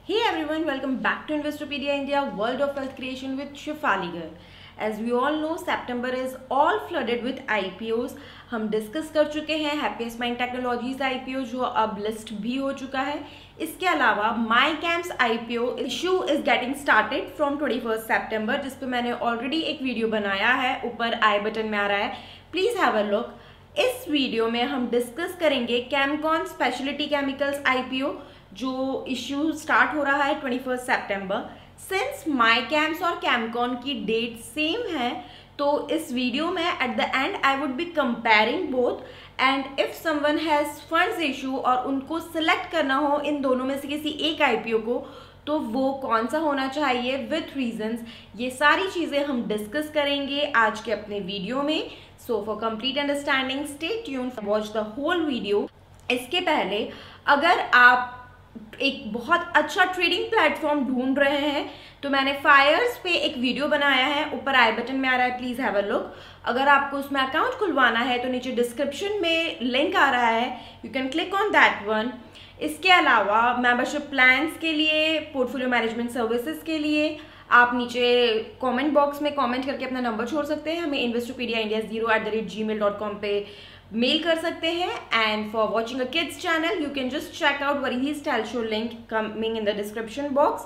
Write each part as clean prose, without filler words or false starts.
Hey everyone, welcome back to Investopedia India, World of Wealth Creation with Shefali Gar. As we all know, September is all flooded with IPOs. हम discuss कर चुके हैं happiest mind technologies IPO जो अब list भी हो चुका है. इसके अलावा my CAMS IPO issue is getting started from 21 सितंबर, जिस पे मैंने ऑलरेडी एक वीडियो बनाया है, ऊपर आई बटन में आ रहा है, प्लीज हैव अ लुक. इस वीडियो में हम डिस्कस करेंगे कैमकॉन स्पेशलिटी केमिकल्स IPO जो इश्यू स्टार्ट हो रहा है 21 सितंबर. सिंस माई कैम्प्स और कैमकॉन की डेट सेम है, तो इस वीडियो में at the and I would be comparing both, and if someone has funds issue और उनको सिलेक्ट करना हो इन दोनों में से किसी एक IPO को, तो वो कौन सा होना चाहिए विथ रीजंस, ये सारी चीज़ें हम डिस्कस करेंगे आज के अपने वीडियो में. So for complete understanding stay tuned, watch the whole video. इसके पहले अगर आप एक बहुत अच्छा ट्रेडिंग प्लेटफॉर्म ढूंढ रहे हैं तो मैंने फायर्स पे एक वीडियो बनाया है, ऊपर आई बटन में आ रहा है, प्लीज हैव अ लुक. अगर आपको उसमें अकाउंट खुलवाना है तो नीचे डिस्क्रिप्शन में लिंक आ रहा है, you can click on that one. इसके अलावा मेंबरशिप प्लान्स के लिए, पोर्टफोलियो मैनेजमेंट सर्विसेज के लिए आप नीचे कमेंट बॉक्स में कमेंट करके अपना नंबर छोड़ सकते हैं. हमें investopedia.india0@gmail.com पे मेल कर सकते हैं. And for watching a kids channel you can just check out varies style show, link coming in the description box.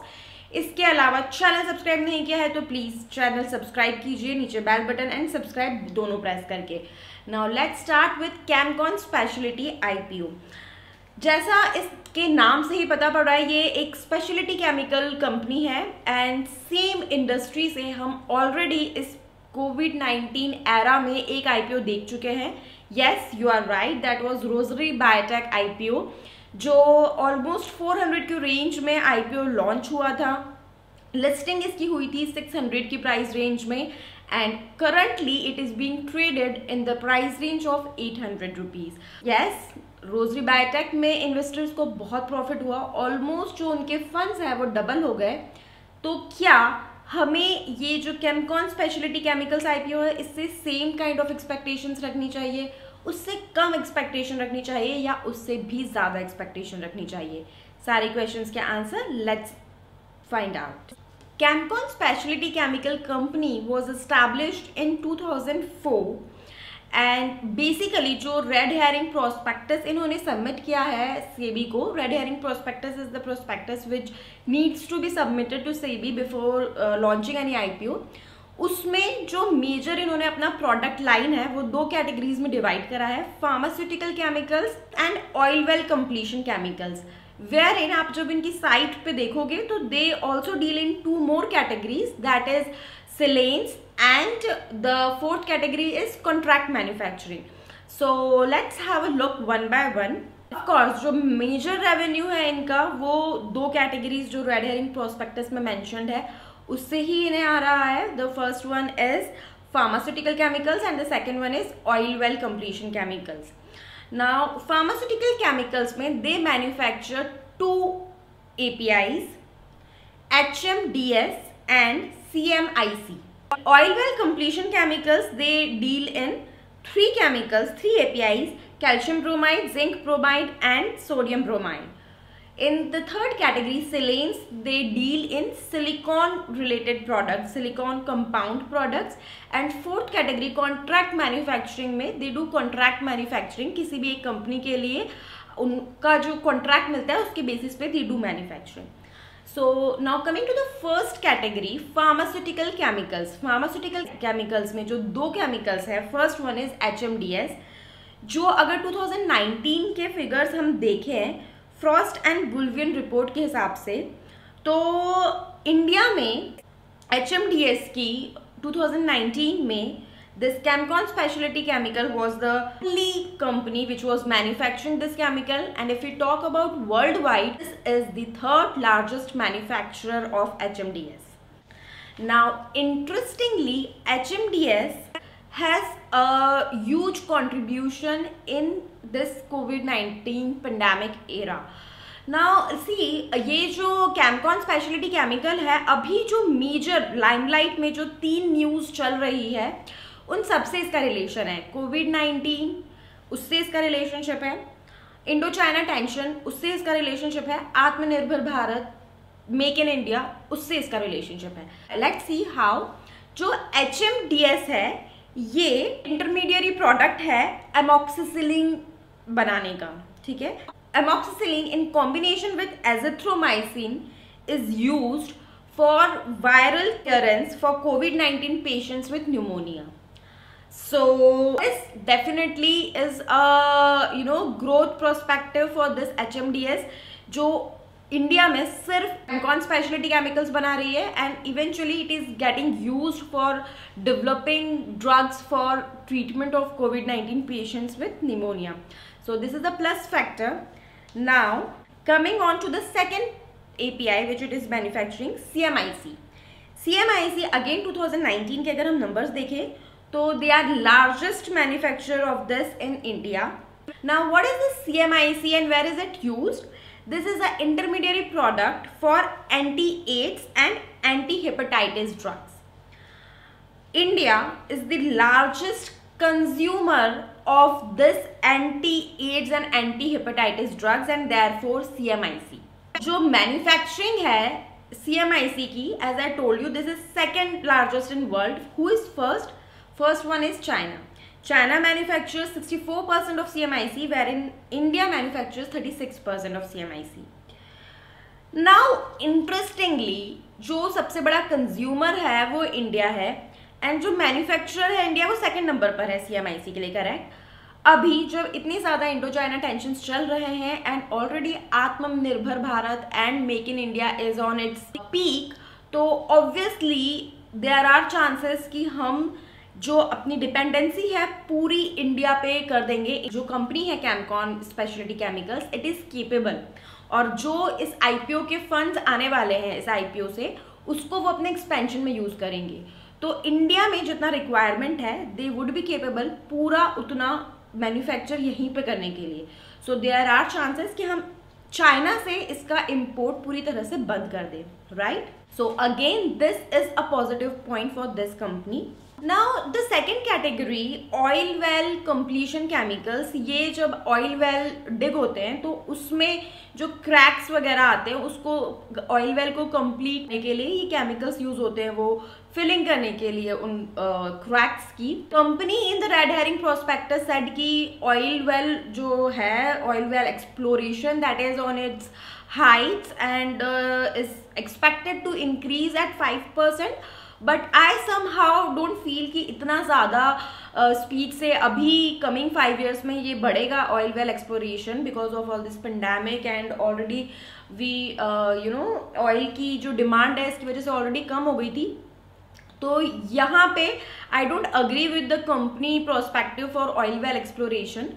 इसके अलावा चैनल सब्सक्राइब नहीं किया है तो प्लीज चैनल सब्सक्राइब कीजिए, नीचे बेल बटन एंड सब्सक्राइब दोनों प्रेस करके. Now let's start with Chemcon speciality IPO. जैसा इसके नाम से ही पता पड़ रहा है, ये एक स्पेशलिटी केमिकल कंपनी है एंड सेम इंडस्ट्री से हम ऑलरेडी इस कोविड-19 एरा में एक IPO देख चुके हैं. Yes, you are right, that was Rossari biotech IPO जो ऑलमोस्ट 400 की रेंज में IPO लॉन्च हुआ था. लिस्टिंग इसकी हुई थी 600 की प्राइस रेंज में and currently it is being traded in the price range of 800 rupees. Yes, rosary biotech में इन्वेस्टर्स को बहुत प्रॉफिट हुआ, ऑलमोस्ट जो उनके फंड्स हैं वो डबल हो गए. तो क्या हमें ये जो कैमकॉन स्पेशलिटी केमिकल्स IPO है इससे सेम काइंड ऑफ एक्सपेक्टेशंस रखनी चाहिए, उससे कम एक्सपेक्टेशन रखनी चाहिए, या उससे भी ज़्यादा एक्सपेक्टेशन रखनी चाहिए? सारे क्वेश्चंस के answer let's find out. Chemcon speciality chemical company was established in 2004 and basically जो रेड हेरिंग प्रोस्पेक्टस इन्होंने सबमिट किया है सेबी को, red herring prospectus is the prospectus which needs to be submitted to SEBI before launching any IPO. उसमें जो major इन्होंने अपना product line है वो दो कैटेगरीज में डिवाइड करा है, pharmaceutical chemicals and oil well completion chemicals. Where in आप जब इनकी साइट पे देखोगे तो they also deal in 2 more categories, that is silanes, and the 4th category is contract manufacturing. So let's have a look one by one. Of course जो major revenue है इनका वो 2 कैटेगरीज जो रेड हेरिंग प्रोस्पेक्टस में mentioned है उससे ही इन्हें आ रहा है. The first one is pharmaceutical chemicals and the second one is oil well completion chemicals. Now pharmaceutical chemicals में दे manufacture 2 APIs, HMDS and CMIC. Oil well completion chemicals, they deal in 3 chemicals, 3 APIs, calcium bromide, zinc bromide and sodium bromide. In the 3rd category, silanes, they deal in silicon related products, silicon compound products. And 4th category, contract manufacturing में they do contract manufacturing, किसी भी एक company के लिए उनका जो contract मिलता है उसके बेसिस पे they do manufacturing. So now coming to the first category, pharmaceutical chemicals. Pharmaceutical chemicals में जो 2 chemicals है, first one is HMDS, जो अगर 2019 के फिगर्स हम देखें फ्रॉस्ट एंड बुलवियन रिपोर्ट के हिसाब से, तो इंडिया में HMDS की 2019 में this Camcon specialty chemical was the only company which was manufacturing this chemical, and if we talk about worldwide, this is the 3rd largest manufacturer of HMDS. Now interestingly, HMDS has a huge contribution in this COVID-19 pandemic era. Now see, ये जो Chemcon speciality chemical है, अभी जो major limelight में जो 3 news चल रही है उन सबसे इसका रिलेशन है. कोविड-19 उससे इसका रिलेशनशिप है, इंडो चाइना टेंशन उससे इसका रिलेशनशिप है, आत्मनिर्भर भारत मेक इन इंडिया, उससे इसका रिलेशनशिप है। Let's see how. जो HMDS है ये इंटरमीडिएट प्रोडक्ट है एमॉक्सिसिलिन बनाने का, ठीक है। Amoxicillin in combination with azithromycin is used for viral clearance for COVID-19 patients with pneumonia. So this definitely is a growth perspective for this HMDS जो India में सिर्फ एमकॉन स्पेशलिटी केमिकल्स बना रही है and eventually it is getting used for developing drugs for treatment of COVID-19 patients with pneumonia. So this is a plus factor. Now coming on to the second API which it is manufacturing, CMIC. CMIC again 2019 के अगर हम numbers देखें तो they are largest manufacturer of this in India. Now what is this CMIC and where is it used? This is an intermediary product for anti-AIDS and anti-hepatitis drugs. India is the largest consumer of this anti-AIDS and anti-hepatitis drugs and therefore CMIC. जो manufacturing है CMIC की, as I told you, this is second largest in world. Who is first? First one is China. China manufactures 64% of CMIC, where in India manufactures 36% of CMIC. Now interestingly जो सबसे बड़ा consumer है वो India है and जो manufacturer है India वो second number पर है CMIC के लिए, करेक्ट. अभी जब इतनी ज़्यादा इंडो चाइना टेंशंस चल रहे हैं एंड ऑलरेडी आत्मनिर्भर Bharat and make in India is on its peak, तो ऑब्वियसली देयर आर चांसेस कि हम जो अपनी डिपेंडेंसी है पूरी इंडिया पे कर देंगे. जो कंपनी है Chemcon speciality chemicals, it is capable, और जो इस IPO के फंड्स आने वाले हैं इस IPO से, उसको वो अपने एक्सपेंशन में यूज़ करेंगे. तो इंडिया में जितना रिक्वायरमेंट है दे वुड बी केपेबल पूरा उतना मैन्युफैक्चर यहीं पे करने के लिए. सो देयर आर चांसेस कि हम चाइना से इसका इंपोर्ट पूरी तरह से बंद कर दें, right. So again this is a positive point for this company. Now the second category, oil well completion chemicals. ये जब ऑयल वेल डिग होते हैं तो उसमें जो क्रैक्स वगैरह आते हैं उसको ऑयल वेल को कंप्लीट करने के लिए ये केमिकल्स यूज होते हैं, वो फिलिंग करने के लिए उन क्रैक्स की. Company in the red herring prospectus said कि ऑयल वेल जो है, oil well exploration that is on it's heights and is expected to increase at 5%. But I somehow don't feel कि इतना ज़्यादा स्पीड से अभी कमिंग 5 years में ये बढ़ेगा oil well exploration, because of all this pandemic and already we oil की जो डिमांड है इसकी वजह से ऑलरेडी कम हो गई थी. तो यहाँ पे I don't agree with the company prospective for oil well exploration.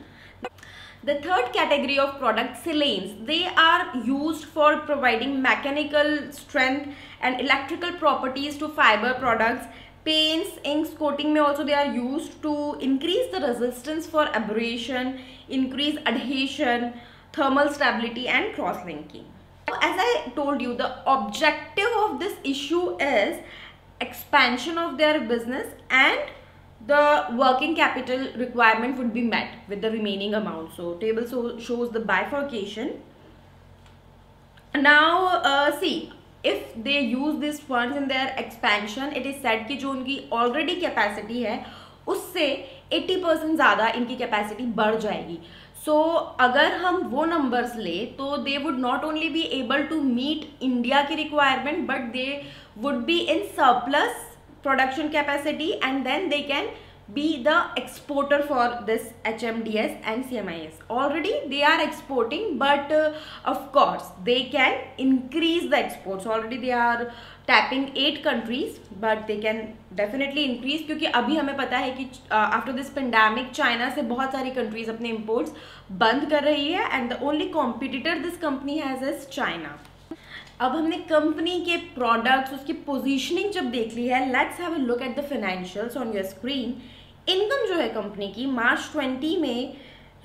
The third category of products, silanes, they are used for providing mechanical strength and electrical properties to fiber products. Paints, inks, coating में also they are used to increase the resistance for abrasion, increase adhesion, thermal stability and cross-linking. As I told you, the objective of this issue is expansion of their business and the working capital requirement would be met with the remaining amount. So table shows the bifurcation. Now see, if they use these funds in their expansion, it is said कि जो उनकी already capacity है उससे 80% ज़्यादा इनकी capacity बढ़ जाएगी. So अगर हम वो numbers ले तो they would not only be able to meet India की requirement but they would be in surplus production capacity and then they can be the exporter for this HMDS and CMIS. Already they are exporting but of course they can increase the exports. Already they are tapping 8 countries but they can definitely increase, क्योंकि अभी हमें पता है कि after this pandemic China से बहुत सारी countries अपने imports बंद कर रही है and the only competitor this company has is China. अब हमने कंपनी के प्रोडक्ट्स, उसकी पोजीशनिंग जब देख ली है, let's have a look at the financials on your screen. Income जो है कंपनी की मार्च 20 में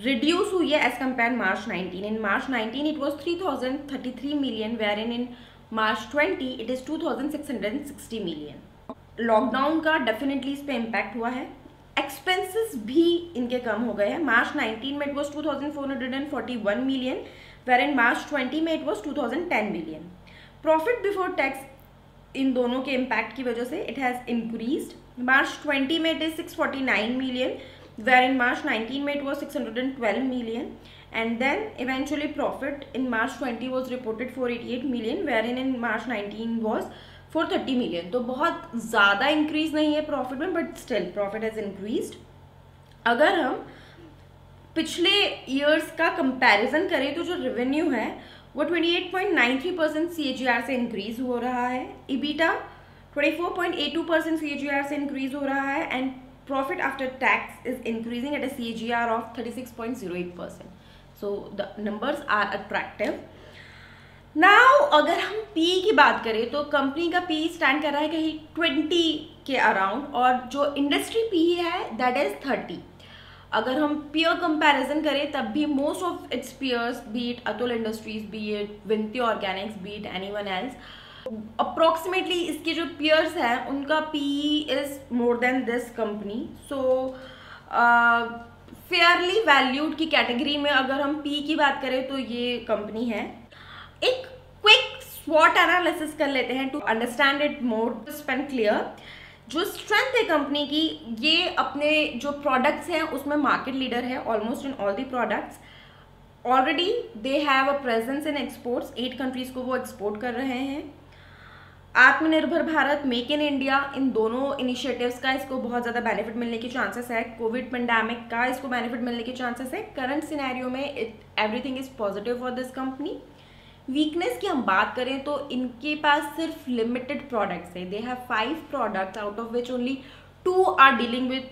रिड्यूस हुई है as compare March 19. In March 19 it was 3033 million, where in March 20 it is 2660 million. Lockdown का डेफिनेटली इस पर इम्पैक्ट हुआ है. एक्सपेंसेस भी इनके कम हो गए हैं. मार्च 19 में it was 2441 million, where in March 20 में it was 2010 million. Profit before tax in दोनों के इम्पैक्ट की वजह से इट हैज़ इंक्रीज्ड। मार्च 20 में it is 649 million, where in March 19 में it was 612 million, and then eventually profit in March 20 was reported 488 million, wherein in March 19 was 430 million. तो बहुत ज़्यादा इंक्रीज नहीं है प्रॉफिट में, but still profit has increased. अगर हम पिछले ईयर्स का कंपैरिजन करें तो जो रेवेन्यू है वो 28.93% CAGR से इंक्रीज हो रहा है, EBITDA 24.82% CAGR से इंक्रीज हो रहा है, and profit after tax is increasing at a CAGR of 36.08%. So the numbers are attractive. Now अगर हम PE की बात करें तो कंपनी का PE स्टैंड कर रहा है कहीं 20 के अराउंड, और जो इंडस्ट्री PE है दैट इज 30. अगर हम पीयर कंपैरिजन करें तब भी most of its peers, be it Atul industries, be it Vinati organics, be it anyone else, approximately इसके जो पीयर्स हैं उनका PE इज more than this company. So fairly valued की कैटेगरी में अगर हम PE की बात करें तो ये कंपनी है. एक क्विक स्वॉट एनालिसिस कर लेते हैं to understand it more crisp and clear. जो स्ट्रेंथ है कंपनी की, ये अपने जो प्रोडक्ट्स हैं उसमें मार्केट लीडर है almost in all the products. Already they have a presence in exports, 8 countries को वो एक्सपोर्ट कर रहे हैं. Atmanirbhar Bharat, make in India, इन दोनों इनिशिएटिव्स का इसको बहुत ज़्यादा बेनिफिट मिलने के चांसेस है. कोविड पेंडेमिक का इसको बेनिफिट मिलने के चांसेस है. करंट सिनेरियो में everything is positive for this company. Weakness की हम बात करें तो इनके पास सिर्फ लिमिटेड प्रोडक्ट्स है. They have 5 products out of which only 2 are dealing with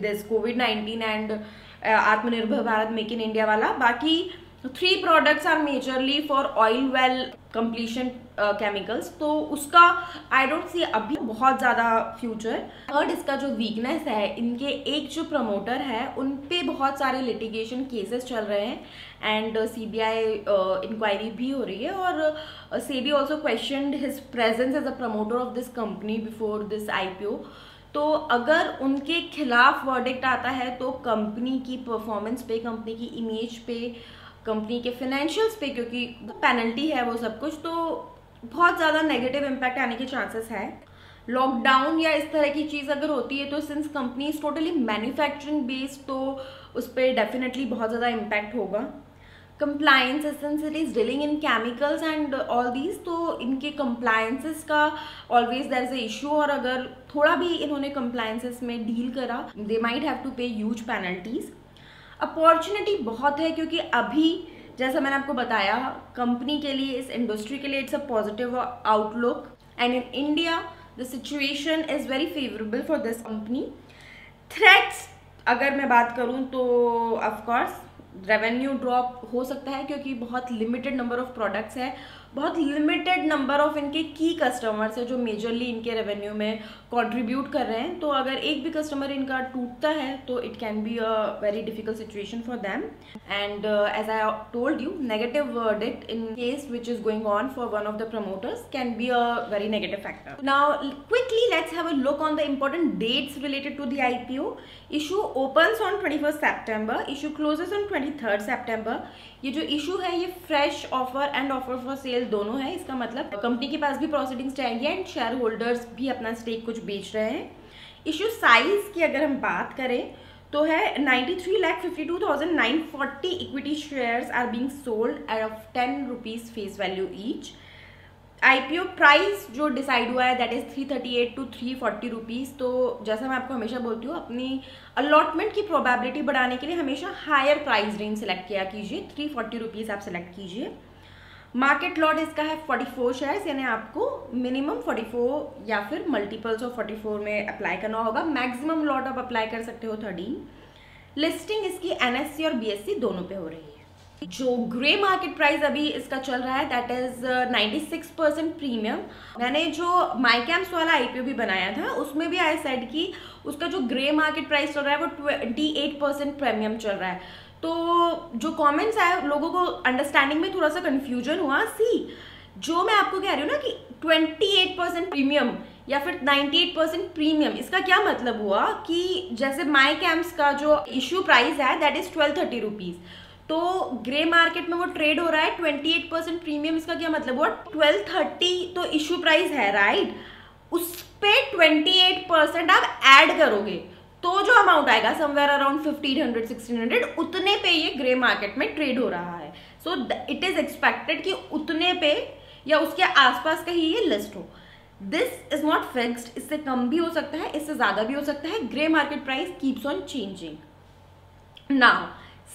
this कोविड-19 and Atmanirbhar Bharat make in India वाला. बाकी 3 products are majorly for oil well completion chemicals, तो उसका आई डोंट सी अभी बहुत ज़्यादा फ्यूचर. थर्ड, इसका जो वीकनेस है, इनके एक जो प्रमोटर है उन पे बहुत सारे लिटिगेशन केसेस चल रहे हैं एंड CBI इंक्वायरी भी हो रही है, और SEBI also questioned his presence as a promoter of this company before this IPO. तो अगर उनके खिलाफ वर्डिक्ट आता है तो कंपनी की परफॉर्मेंस पे, कंपनी की इमेज पे, कंपनी के फाइनेंशियल्स पे, क्योंकि पेनल्टी है वो सब कुछ, तो बहुत ज़्यादा नेगेटिव इम्पैक्ट आने के चांसेस है. लॉकडाउन या इस तरह की चीज़ अगर होती है तो since company is totally manufacturing based, तो उस पर डेफिनेटली बहुत ज़्यादा इम्पैक्ट होगा. Compliance, since it is dealing in chemicals and all these, तो इनके कंप्लायंसेस का always there is a issue, और अगर थोड़ा भी इन्होंने कंप्लायंसेस में डील करा they might have to pay huge penalties. Opportunity बहुत है क्योंकि अभी जैसा मैंने आपको बताया कंपनी के लिए, इस इंडस्ट्री के लिए it's a positive outlook, and in India the situation is very favourable for this company. Threats अगर मैं बात करूं तो ऑफकोर्स रेवेन्यू ड्रॉप हो सकता है क्योंकि बहुत लिमिटेड नंबर ऑफ प्रोडक्ट्स है, बहुत लिमिटेड नंबर ऑफ इनके की कस्टमर्स है जो मेजरली इनके रेवेन्यू में कंट्रीब्यूट कर रहे हैं. तो अगर एक भी कस्टमर इनका टूटता है तो it can be a very difficult situation for them. And as I told you, negative verdict in case which is going on for one of the promoters can be a very negative factor. Now quickly let's have a look on the important dates related to the IPO. Issue opens on 21 September, issue closes on 23 September. ये जो issue है ये fresh offer and offer for sale दोनों है. इसका मतलब company के पास भी प्रोसीडिंग्स जाएंगे एंड शेयर होल्डर्स भी अपना स्टेक कुछ बेच रहे हैं. इशू साइज की अगर हम बात करें तो है 93,52,940 equity shares are being sold at 10 rupees face value each. IPO price जो डिसाइड हुआ है दैट इज 338 to 340 रुपीज़. तो जैसा मैं आपको हमेशा बोलती हूँ, अपनी अलॉटमेंट की प्रोबेबिलिटी बढ़ाने के लिए हमेशा हायर प्राइस रेंज सेलेक्ट किया कीजिए. 340 रुपीज़ आप सेलेक्ट कीजिए. मार्केट लॉट इसका है 44 शेयर्स, यानी आपको मिनिमम 44 या फिर मल्टीपल्स ऑफ 44 में अप्लाई करना होगा. मैक्सिमम लॉट आप अप्लाई कर सकते हो 13. लिस्टिंग इसकी NSE और BSE दोनों पे हो रही है. जो ग्रे मार्केट प्राइस अभी इसका चल रहा है दैट इज 96% प्रीमियम. मैंने जो माइकैम्स वाला IPO भी बनाया था उसमें भी आई सेड कि उसका जो ग्रे मार्केट प्राइस चल रहा है वो 28% प्रीमियम चल रहा है. तो जो कमेंट्स आए लोगों को अंडरस्टैंडिंग में थोड़ा सा कंफ्यूजन हुआ. जो मैं आपको कह रही हूँ ना कि 28% प्रीमियम या फिर 98% प्रीमियम, इसका क्या मतलब हुआ कि जैसे माइकैम्स का जो इशू प्राइस है दैट इज 1230 रुपीज़, तो ग्रे मार्केट में वो ट्रेड हो रहा है 28% प्रीमियम। इसका क्या मतलब हुआ, 1230 तो इशू प्राइस है राइट, उस पे 28% आप ऐड करोगे तो जो अमाउंट आएगा समवेयर अराउंड 1500 1600, उतने पे ये ग्रे मार्केट में ट्रेड हो रहा है। सो इट इज एक्सपेक्टेड कि उतने पे या उसके आसपास कहीं ये लिस्ट हो। दिस इज नॉट फिक्स्ड, इससे कम भी हो सकता है, इससे ज्यादा भी हो सकता है। Grey market price keeps on changing. Now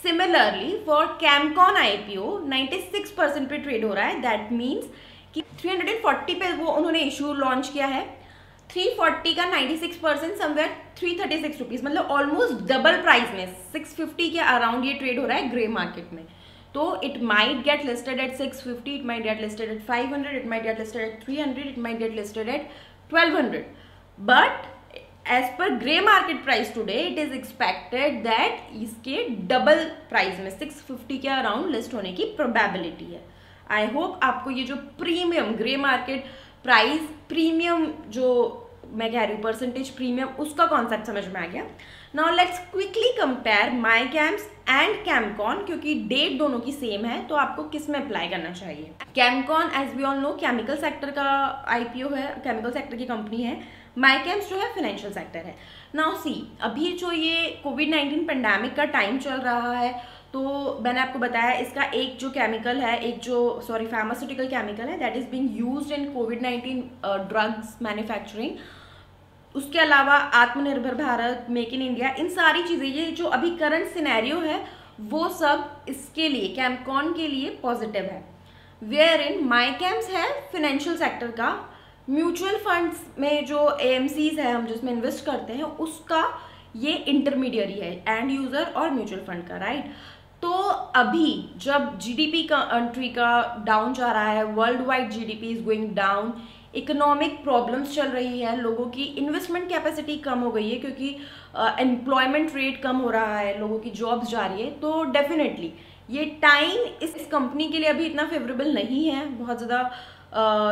similarly for Chemcon IPO 96% पे ट्रेड हो रहा है। दैट मीन्स कि 340 पे वो उन्होंने इशू लॉन्च किया है, 340 का 96% समवेयर 336 रुपीज, मतलब ऑलमोस्ट डबल प्राइस में 650 के अराउंड ये ट्रेड हो रहा है ग्रे मार्केट में। तो it might get listed at 650, it might get listed at 500, it might get listed at 300, it might get listed at 1200, but as per grey market price today it is expected that इसके double price में 650 के around list होने की probability है। आई hope आपको ये जो premium grey market price premium जो मैं कह रही हूँ परसेंटेज प्रीमियम, उसका कॉन्सेप्ट समझ में आ गया। Now let's quickly compare my CAMS and Chemcon, क्योंकि डेट दोनों की सेम है तो आपको किस में अप्लाई करना चाहिए। Chemcon as we all know chemical sector का आईपीओ है, केमिकल सेक्टर की कंपनी है। माईकैम्स जो है फाइनेंशियल सेक्टर है। नाउ सी, अभी जो ये कोविड-19 पेंडेमिक का टाइम चल रहा है, तो मैंने आपको बताया इसका एक जो केमिकल है, एक जो फार्मास्यूटिकल केमिकल है that is being used in covid drugs manufacturing. उसके अलावा आत्मनिर्भर भारत, मेक इन इंडिया, इन सारी चीज़ें, ये जो अभी करंट सिनेरियो है वो सब इसके लिए कैमकॉन के लिए पॉजिटिव है। वेयर इन माईकैम्स है फाइनेंशियल सेक्टर का, म्यूचुअल फंड्स में जो एएमसीज है हम जिसमें इन्वेस्ट करते हैं उसका ये इंटरमीडियरी है, एंड यूजर और म्यूचुअल फंड का राइट। तो अभी जब जीडीपी का कंट्री का डाउन जा रहा है, world wide GDP is going down, economic problems चल रही है, लोगों की इन्वेस्टमेंट कैपेसिटी कम हो गई है क्योंकि एम्प्लॉयमेंट रेट कम हो रहा है, लोगों की जॉब्स जा रही है, तो डेफिनेटली ये टाइम इस कंपनी के लिए अभी इतना फेवरेबल नहीं है। बहुत ज़्यादा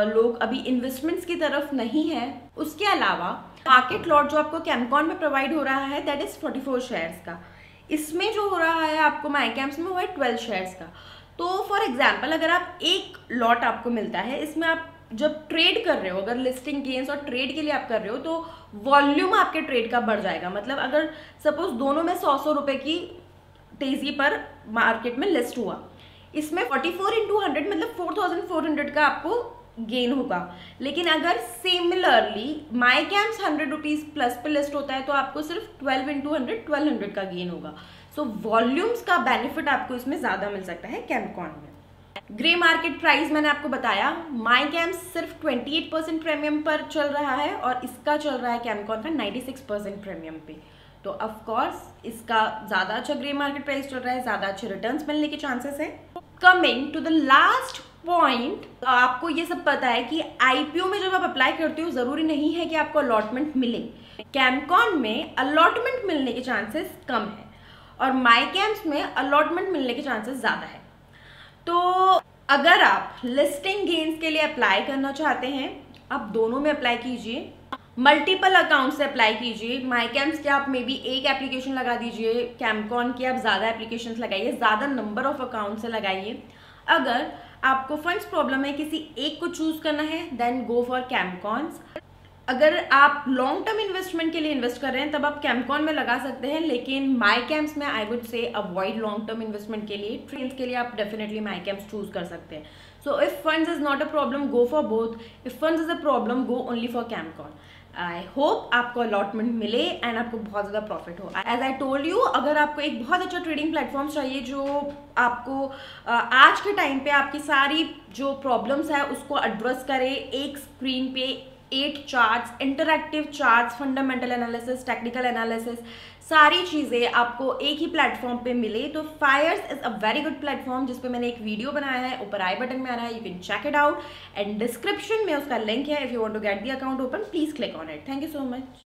लोग अभी इन्वेस्टमेंट्स की तरफ नहीं है। उसके अलावा मार्केट लॉट जो आपको कैमकॉन में प्रोवाइड हो रहा है दैट इज 44 शेयर्स का, इसमें जो हो रहा है आपको माईकैम्स में वो है 12 शेयर्स का। तो फॉर एग्जाम्पल अगर आप एक लॉट आपको मिलता है, इसमें आप जब ट्रेड कर रहे हो, अगर लिस्टिंग गेन्स और ट्रेड के लिए आप कर रहे हो तो वॉल्यूम आपके ट्रेड का बढ़ जाएगा। मतलब अगर सपोज दोनों में 100 रुपए की तेजी पर मार्केट में लिस्ट हुआ, इसमें 44 into 100 मतलब 4400 का आपको गेन होगा। लेकिन अगर सिमिलरली माईकैम्स 100 रुपीज प्लस पे लिस्ट होता है तो आपको सिर्फ 12 into 100 1200 का गेन होगा। सो वॉल्यूम्स का बेनिफिट आपको इसमें ज्यादा मिल सकता है कैमकॉन में। ग्रे मार्केट प्राइस मैंने आपको बताया, माईकैम्स सिर्फ 28% प्रीमियम पर चल रहा है और इसका चल रहा है कैमकॉन का 96% प्रीमियम पे। तो ऑफ कोर्स इसका ज्यादा अच्छा ग्रे मार्केट प्राइस चल रहा है, ज्यादा अच्छे रिटर्न्स मिलने के चांसेस है। Coming to the last point, आपको ये सब पता है कि आईपीओ में जब आप अप्लाई करते हो जरूरी नहीं है कि आपको अलॉटमेंट मिले। कैमकॉन में अलॉटमेंट मिलने के चांसेस कम है और माईकैम्स में अलॉटमेंट मिलने के चांसेस ज्यादा है। तो अगर आप लिस्टिंग गेन्स के लिए अप्लाई करना चाहते हैं, आप दोनों में अप्लाई कीजिए, मल्टीपल अकाउंट से अप्लाई कीजिए। माईकैम्स के आप मे बी एक एप्लीकेशन लगा दीजिए, कैमकॉन की आप ज़्यादा एप्लीकेशन लगाइए, ज़्यादा नंबर ऑफ अकाउंट से लगाइए। अगर आपको फंड्स प्रॉब्लम है, किसी एक को चूज करना है, देन गो फॉर कैमकॉन्स। अगर आप लॉन्ग टर्म इन्वेस्टमेंट के लिए इन्वेस्ट कर रहे हैं तब आप कैमकॉन में लगा सकते हैं, लेकिन माईकैम्स में I would say avoid long term investment के लिए। ट्रेड्स के लिए आप डेफिनेटली माईकैम्स चूज कर सकते हैं। So if funds is not a problem go for both, if funds is a problem go only for Chemcon. I hope आपको allotment मिले एंड आपको बहुत ज़्यादा प्रॉफिट हो। एज आई टोल्ड यू, अगर आपको एक बहुत अच्छा ट्रेडिंग प्लेटफॉर्म चाहिए जो आपको आज के टाइम पे आपकी सारी जो प्रॉब्लम्स है उसको एड्रेस करे, एक स्क्रीन पे 8 charts, interactive charts, fundamental analysis, technical analysis, सारी चीज़ें आपको एक ही प्लेटफॉर्म पे मिले, तो Fyers is a very good platform जिस पे मैंने एक वीडियो बनाया है, ऊपर आई बटन में आ रहा है, you can check it out and description में उसका लिंक है। If you want to get the account open please click on it. Thank you so much.